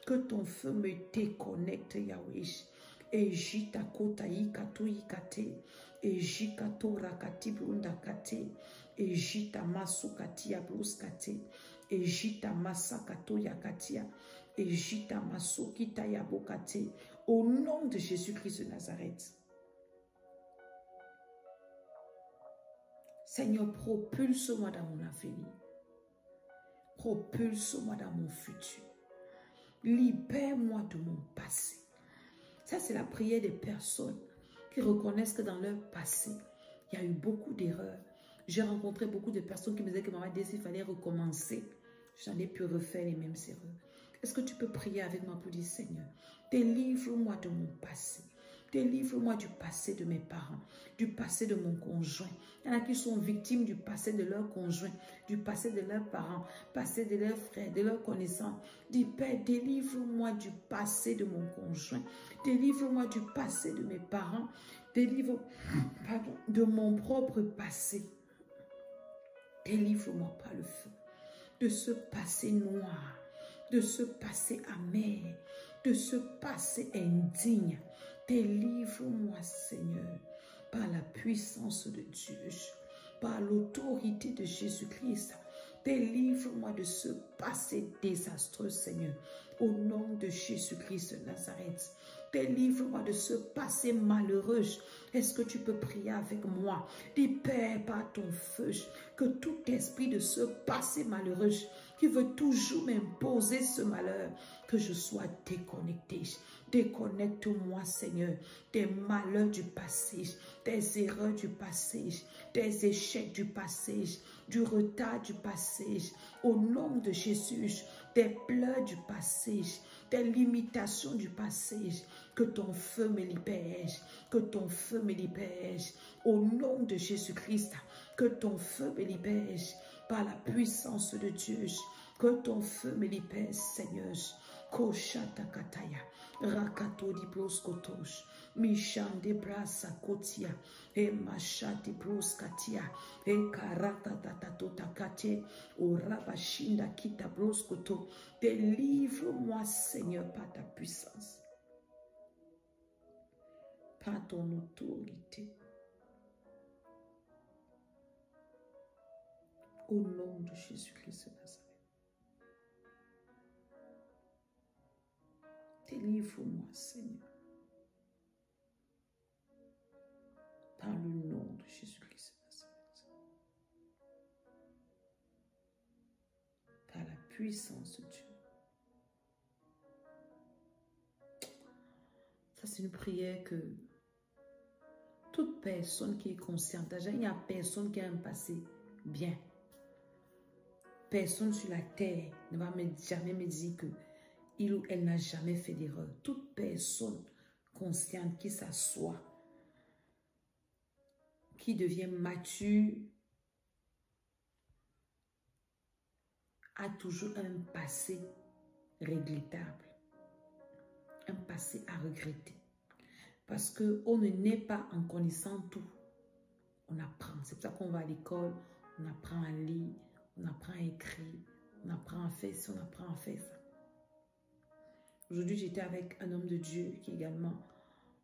Que ton feu me déconnecte, Yahweh. Et jita kotayi katui kate. Et jikato rakati brunda kate. Et jita masukati abruskate. Et jita masakato yakatia. Et jita masukita yabokate. Au nom de Jésus-Christ de Nazareth. Seigneur, propulse-moi dans mon avenir. Propulse-moi dans mon futur. Libère-moi de mon passé. Ça, c'est la prière des personnes qui reconnaissent que dans leur passé, il y a eu beaucoup d'erreurs. J'ai rencontré beaucoup de personnes qui me disaient que maman disait qu'il fallait recommencer. J'en ai pu refaire les mêmes erreurs. Est-ce que tu peux prier avec moi pour dire, Seigneur, délivre-moi de mon passé. Délivre-moi du passé de mes parents, du passé de mon conjoint. Il y en a qui sont victimes du passé de leur conjoint, du passé de leurs parents, passé de leurs frères, de leurs connaissances. Dis, Père, délivre-moi du passé de mon conjoint. Délivre-moi du passé de mes parents. Délivre, pardon, de mon propre passé. Délivre-moi par le feu de ce passé noir, de ce passé amer, de ce passé indigne. Délivre-moi, Seigneur, par la puissance de Dieu, par l'autorité de Jésus-Christ. Délivre-moi de ce passé désastreux, Seigneur, au nom de Jésus-Christ de Nazareth. Délivre-moi de ce passé malheureux. Est-ce que tu peux prier avec moi? Dis, Père, par ton feu, que tout esprit de ce passé malheureux qui veut toujours m'imposer ce malheur, que je sois déconnecté. Déconnecte-moi, Seigneur, des malheurs du passé, des erreurs du passé, des échecs du passé, du retard du passé. Au nom de Jésus, des pleurs du passé, des limitations du passé, que ton feu me libère, que ton feu me libère. Au nom de Jésus-Christ, que ton feu me libère par la puissance de Dieu. Que ton feu me libère, Seigneur. Koshata kataya, rakato di broskotosh, mishande brasa kotia, e mashati broskatia, e karata tatatota kate, o rabashinda kita broskoto. Délivre-moi, Seigneur, par ta puissance, par ton autorité. Au nom de Jésus-Christ de Nazareth. Délivre-moi, Seigneur, par le nom de Jésus-Christ de Nazareth, par la puissance de Dieu. Ça, c'est une prière que toute personne qui est consciente, il n'y a personne qui a un passé bien. Personne sur la terre ne va jamais me dire que il ou elle n'a jamais fait d'erreur. Toute personne consciente qui s'assoit, qui devient mature, a toujours un passé regrettable, un passé à regretter. Parce qu'on ne naît pas en connaissant tout. On apprend. C'est pour ça qu'on va à l'école, on apprend à lire, on apprend à écrire, on apprend à faire ci, on apprend à faire ça. Aujourd'hui, j'étais avec un homme de Dieu qui est également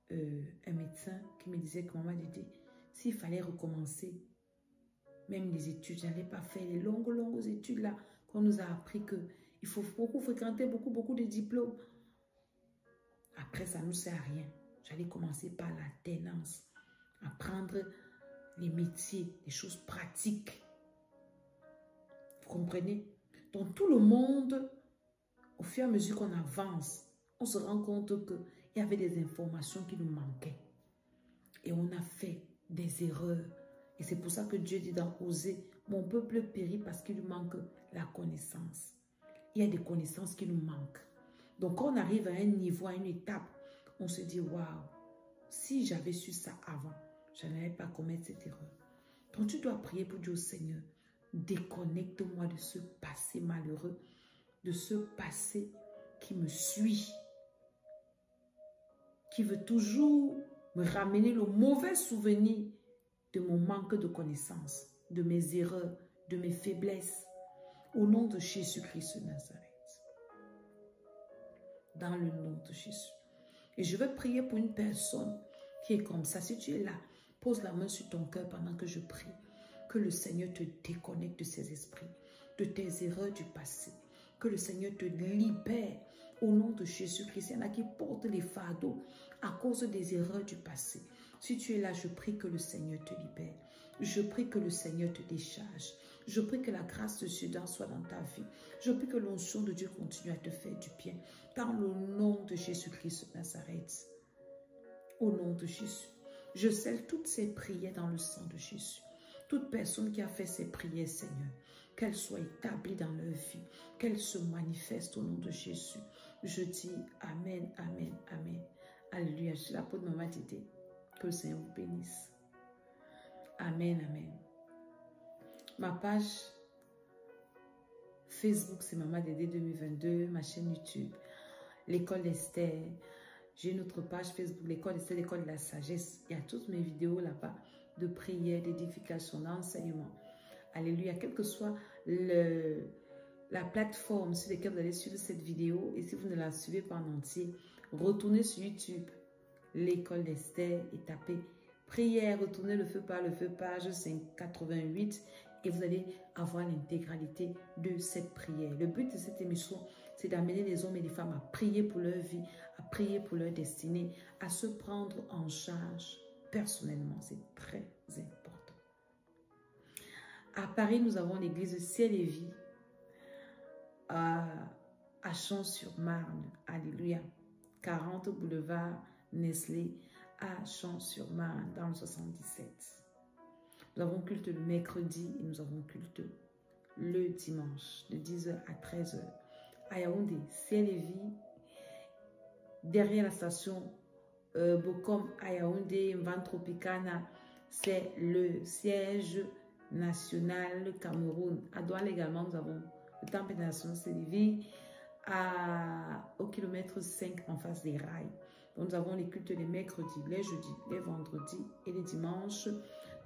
un médecin qui me disait que maman dit, s'il fallait recommencer, même les études, je n'allais pas faire les longues études là qu'on nous a appris qu'il faut beaucoup fréquenter, beaucoup de diplômes. Après, ça ne nous sert à rien. J'allais commencer par l'alternance, apprendre les métiers, les choses pratiques. Vous comprenez? Dans tout le monde, au fur et à mesure qu'on avance, on se rend compte qu'il y avait des informations qui nous manquaient. Et on a fait des erreurs. Et c'est pour ça que Dieu dit dans Osée, mon peuple périt parce qu'il lui manque la connaissance. Il y a des connaissances qui nous manquent. Donc quand on arrive à un niveau, à une étape, on se dit, waouh, si j'avais su ça avant, je n'allais pas commettre cette erreur. Donc tu dois prier pour Dieu, Seigneur, déconnecte-moi de ce passé malheureux, de ce passé qui me suit, qui veut toujours me ramener le mauvais souvenir de mon manque de connaissance, de mes erreurs, de mes faiblesses. Au nom de Jésus-Christ de Nazareth. Dans le nom de Jésus. Et je vais prier pour une personne qui est comme ça. Si tu es là, pose la main sur ton cœur pendant que je prie. Que le Seigneur te déconnecte de ces esprits, de tes erreurs du passé. Que le Seigneur te libère au nom de Jésus-Christ. Il y en a qui portent les fardeaux à cause des erreurs du passé. Si tu es là, je prie que le Seigneur te libère. Je prie que le Seigneur te décharge. Je prie que la grâce de Dieu soit dans ta vie. Je prie que l'onction de Dieu continue à te faire du bien. Dans le nom de Jésus-Christ de Nazareth. Au nom de Jésus. Je scelle toutes ces prières dans le sang de Jésus. Toute personne qui a fait ces prières, Seigneur, qu'elles soient établies dans leur vie, qu'elles se manifestent au nom de Jésus. Je dis Amen, Amen, Amen. Alléluia. Je suis là pour Maman Dédé. Que le Seigneur vous bénisse. Amen, Amen. Ma page Facebook, c'est Maman Dédé 2022. Ma chaîne YouTube, l'école d'Esther. J'ai une autre page Facebook, l'école d'Esther, l'école de la sagesse. Il y a toutes mes vidéos là-bas de prière, d'édification, d'enseignement. Alléluia. Quelle que soit la plateforme sur laquelle vous allez suivre cette vidéo, et si vous ne la suivez pas en entier, retournez sur YouTube, l'école d'Esther, et tapez prière, retournez le feu, page 588, et vous allez avoir l'intégralité de cette prière. Le but de cette émission, c'est d'amener les hommes et les femmes à prier pour leur vie, à prier pour leur destinée, à se prendre en charge personnellement. C'est très important. À Paris, nous avons l'église Ciel et Vie à Champs-sur-Marne. Alléluia. 40 boulevard Nestlé à Champs-sur-Marne dans le 77. Nous avons culte le mercredi et nous avons culte le dimanche de 10h à 13h. À Yaoundé, Ciel et Vie, derrière la station Bokom à Yaoundé, Mvantropicana, c'est le siège national Cameroun. À Douala également, nous avons le temple des nations Ciel et Vie au kilomètre 5 en face des rails. Donc, nous avons les cultes les mercredis, les jeudis, les vendredis et les dimanches.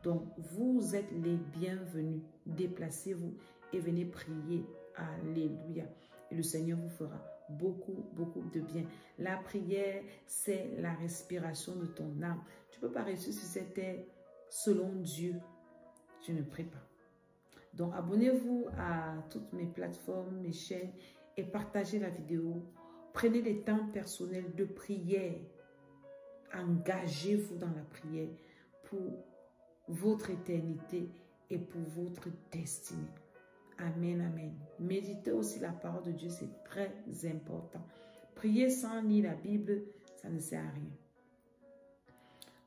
Donc, vous êtes les bienvenus. Déplacez-vous et venez prier. Alléluia. Et le Seigneur vous fera beaucoup, beaucoup de bien. La prière, c'est la respiration de ton âme. Tu ne peux pas réussir sur cette terre selon Dieu. Tu ne pries pas. Donc, abonnez-vous à toutes mes plateformes, mes chaînes et partagez la vidéo. Prenez des temps personnels de prière. Engagez-vous dans la prière pour votre éternité et pour votre destinée. Amen, amen. Méditez aussi la parole de Dieu, c'est très important. Prier sans lire la Bible, ça ne sert à rien.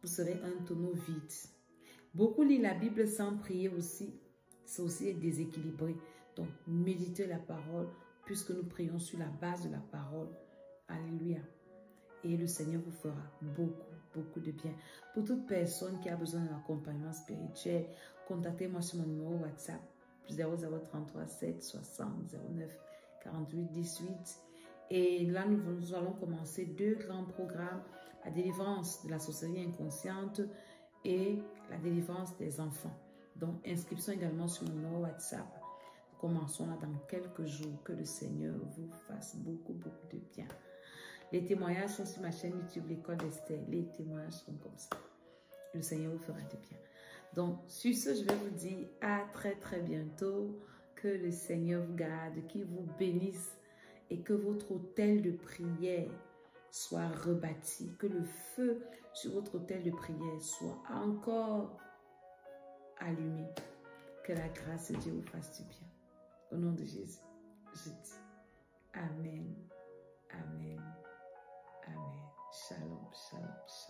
Vous serez un tonneau vide. Beaucoup lisent la Bible sans prier aussi. C'est aussi déséquilibré. Donc, méditez la parole puisque nous prions sur la base de la parole. Alléluia. Et le Seigneur vous fera beaucoup, beaucoup de bien. Pour toute personne qui a besoin d'un accompagnement spirituel, contactez-moi sur mon numéro WhatsApp, plus 0033 7 60 09 48 18. Et là, nous allons commencer 2 grands programmes, la délivrance de la sorcellerie inconsciente et la délivrance des enfants. Donc, inscription également sur mon numéro WhatsApp. Commençons là dans quelques jours. Que le Seigneur vous fasse beaucoup, beaucoup de bien. Les témoignages sont sur ma chaîne YouTube, l'école d'Esther. Les témoignages sont comme ça. Le Seigneur vous fera du bien. Donc, sur ce, je vais vous dire à très, très bientôt. Que le Seigneur vous garde, qu'il vous bénisse et que votre autel de prière soit rebâti. Que le feu sur votre autel de prière soit encore allumé. Que la grâce de Dieu vous fasse du bien. Au nom de Jésus, je dis Amen, Amen, Amen. Shalom, shalom, shalom.